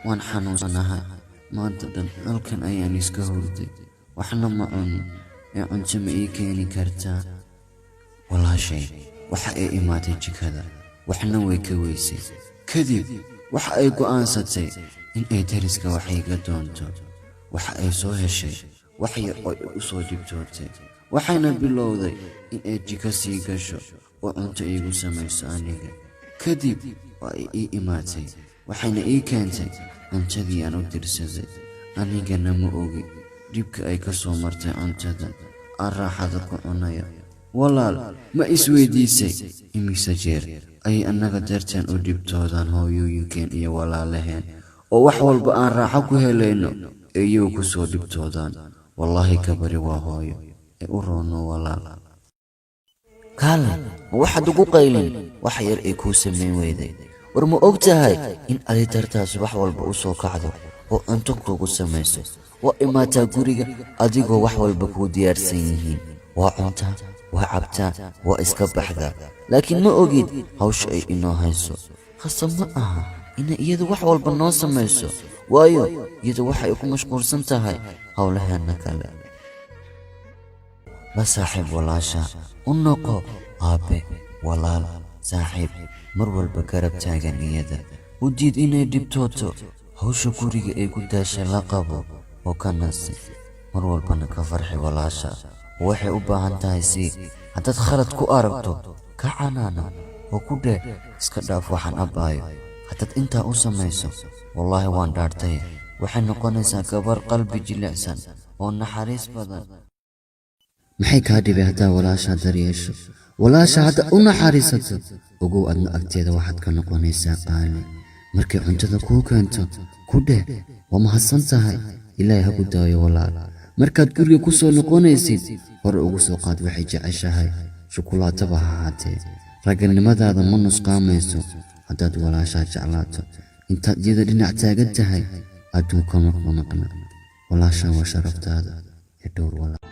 waan xanuunsanahay maanta dhan halkan ayaan iska hurday waxna ma cunin ee cunto ma ii keeni kartaa walaashay waxa ay imaatay jikada waxna way ka weysay kadib waxa ay go'aansatay in ay dariska wax iga doonto waxa ay soo heshay wax yar oo u soo dhibtootay waxayna bilowday in ay jiko sii gasho oo cunto iigu samayso aniga kadib waa ay ii imaatay waxayna ii keentay cuntadii aan u dirsaday anigana ma ogi dhibka ay ka soo martay cuntada aan raaxada ku cunaya walaal ma isweydiisay imise jeer ayay annaga darteen u dhibtoodaan hooyooyinkeen iyo walaalaheen oo wax walba aan raaxo ku helayno ee iyagu ku soo dhibtoodaan wallaahi ka bari waa hooyo ee u roono walaal kaale ma waxaad ugu qaylin wax yar ay kuu samayn weyday war ma og tahay in adi dartaas wax walba u soo kacdo oo cunto kuugu samayso waa imaataa guriga adigoo wax walba kuu diyaarsan yihiin waa cuntaa waa cabtaa waa iska baxdaa laakiin ma ogid hawsha ay inoo hayso khasab ma aha inay iyadu wax walba noo samayso waayo iyadu waxay ku mashquulsan tahay howlaheenna kale la saaxiib walaasha u noqo aabe walaal saaxiib mar walba garab taagan iyada u diid inay dhibtooto hawsha guriga ay ku daasha la qabo oo ka nasi mar walbana ka farxi walaasha waxay u baahan tahay haddaad khalad ku aragto ka canaana oo ku dheh iska dhaaf waxaan abbaayo haddaad intaa u samayso wallaahi waan dhaartay waxay noqonaysaa gabar qalbi jilicsan oo naxariis badan maxay kaa dhibay haddaa walaasha daryeesho walaasha hadda u naxariisato ogow adna agteeda waxaad ka noqonaysaa qaali markay cuntada kuu keento ku dheh waa mahadsan tahay ilaahay ha ku daayo walaal markaad guriga ku soo noqonaysid hore ugu soo qaad waxay jeceshahay shukulaataba ha ahaatee ragganimadaada ma nusqaamayso haddaad walaashaa jeclaato intaad iyada dhinac taagan tahay adduunka ma maqna walaashaan waa sharaftaada ee dhowr walaal